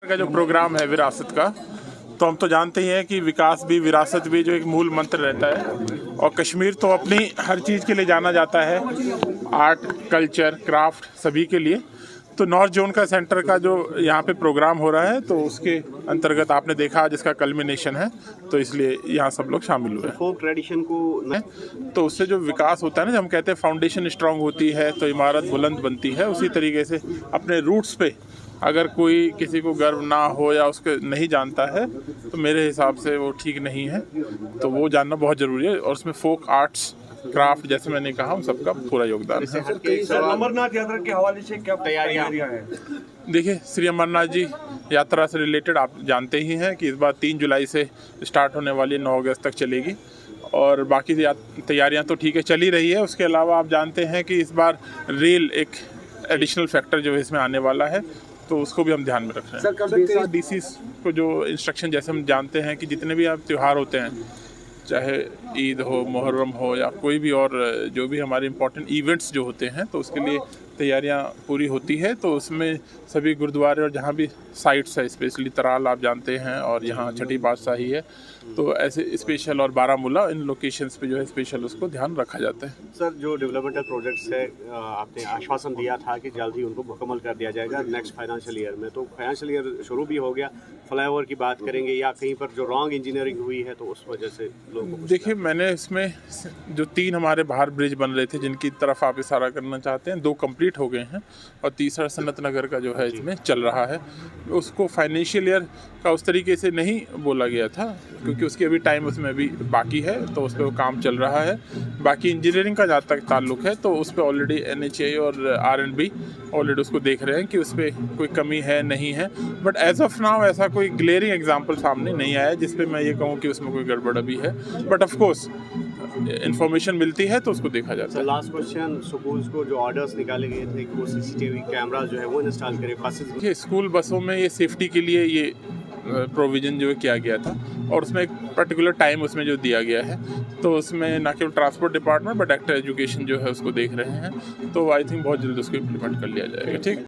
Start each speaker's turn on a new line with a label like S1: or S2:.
S1: का जो प्रोग्राम है विरासत का, तो हम तो जानते ही हैं कि विकास भी विरासत भी जो एक मूल मंत्र रहता है। और कश्मीर तो अपनी हर चीज़ के लिए जाना जाता है, आर्ट, कल्चर, क्राफ्ट सभी के लिए। तो नॉर्थ जोन का सेंटर का जो यहाँ पे प्रोग्राम हो रहा है, तो उसके अंतर्गत आपने देखा जिसका कल्मिनेशन है, तो इसलिए यहाँ सब लोग शामिल हुए हैं।
S2: फोक ट्रेडिशन को
S1: तो उससे जो विकास होता है ना, जब हम कहते हैं फाउंडेशन स्ट्रांग होती है तो इमारत बुलंद बनती है, उसी तरीके से अपने रूट्स पे अगर कोई किसी को गर्व ना हो या उसके नहीं जानता है, तो मेरे हिसाब से वो ठीक नहीं है। तो वो जानना बहुत ज़रूरी है, और उसमें फोक आर्ट्स, क्राफ्ट, जैसे मैंने कहा, उन सबका पूरा योगदान है।
S3: अमरनाथ यात्रा के हवाले से क्या तैयारियां हैं?
S1: देखिए, श्री अमरनाथ जी यात्रा से रिलेटेड आप जानते ही हैं कि इस बार 3 जुलाई से स्टार्ट होने वाली 9 अगस्त तक चलेगी, और बाकी तैयारियां तो ठीक है चल ही रही है। उसके अलावा आप जानते हैं कि इस बार रेल एक एडिशनल फैक्टर जो है इसमें आने वाला है, तो उसको भी हम ध्यान में रख रहे हैं। डीसी को जो इंस्ट्रक्शन, जैसे हम जानते हैं कि जितने भी आप त्यौहार होते हैं, चाहे ईद हो, मुहर्रम हो, या कोई भी और जो भी हमारे इम्पोर्टेंट इवेंट्स जो होते हैं, तो उसके लिए तैयारियां पूरी होती है। तो उसमें सभी गुरुद्वारे और जहाँ भी साइट्स है, स्पेशली तराल आप जानते हैं, और यहाँ छठी बादशाही है, तो ऐसे स्पेशल, और बारामूला, इन लोकेशंस पे जो है स्पेशल उसको ध्यान रखा जाता है।
S2: सर, जो डेवलपमेंटल प्रोजेक्ट्स है, आपने आश्वासन दिया था कि जल्द ही उनको मुकम्मल कर दिया जाएगा नेक्स्ट फाइनेंशियल ईयर में, तो फाइनेंशियल ईयर शुरू भी हो गया। फ्लाईओवर की बात करेंगे या कहीं पर जो रॉन्ग इंजीनियरिंग हुई है, तो उस वजह से लोगों को
S1: देखिए, मैंने इसमें जो 3 हमारे बाहर ब्रिज बन रहे थे, जिनकी तरफ आप इशारा करना चाहते हैं, 2 कंप्लीट हो गए हैं, और तीसरा सनत नगर का जो है इसमें चल रहा है। उसको फाइनेंशियल ईयर का उस तरीके से नहीं बोला गया था, क्योंकि उसकी अभी टाइम उसमें भी बाकी है, तो उस पर वो काम चल रहा है। बाकी इंजीनियरिंग का जहाँ तक ताल्लुक है, तो उस पर ऑलरेडी NHA और R&B ऑलरेडी उसको देख रहे हैं कि उस पर कोई कमी है नहीं है। बट एज ऑफ नाउ ऐसा कोई ग्लेयरिंग एग्जाम्पल सामने नहीं आया जिस पे मैं ये कहूँ कि उसमें कोई गड़बड़ अभी है। बट ऑफ कोर्स इंफॉर्मेशन मिलती है तो उसको देखा जाता है।
S2: लास्ट क्वेश्चन, स्कूल्स को जो ऑर्डर्स निकाले गए थे कि वो CCTV कैमरा जो है वो इंस्टॉल करें बसेस।
S1: देखिए, स्कूल बसों में ये सेफ्टी के लिए ये प्रोविज़न जो किया गया था, और उसमें एक पर्टिकुलर टाइम उसमें जो दिया गया है, तो उसमें ना केवल transport department but actor education जो है उसको देख रहे हैं। तो आई थिंक बहुत जल्द उसको इम्प्लीमेंट कर लिया जाएगा। ठीक।